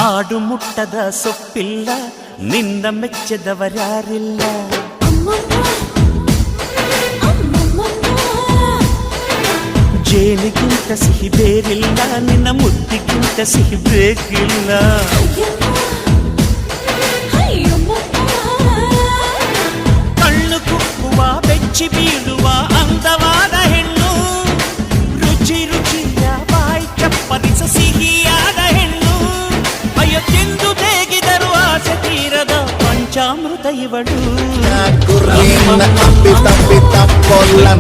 ಆಡು ಮುಟ್ಟದ ಸೊಪ್ಪಿಲ್ಲ ನಿನ್ನ ಮೆಚ್ಚದವರ್ಯಾರಿಲ್ಲ ಜೇನಿಗಿಂತ ಸಿಹಿ ಬೇರಿಲ್ಲ ನಿನ್ನ ಮುದ್ದಿಗಿಂತ ಸಿಹಿ ಬೇಕಿಲ್ಲ ಕಣ್ಣು ಕುಕ್ಕುವ ಬೆಚ್ಚಿ ಬೀಳುವ ಅಂದವಾದ ಹೆಣ್ಣು ರುಚಿ ರುಚಿಯ ಬಾಯಿ ಚಪ್ಪರಿಸ ಸಿಹಿಯಾದ ಹೆಣ್ಣು ಅಯ್ಯೋ ತಿಂದು ಬೇಗಿದರು ಆಸೆ ತೀರದ ಪಂಚಾಮೃತ ಇವಳು Aku rindu tapi tak pola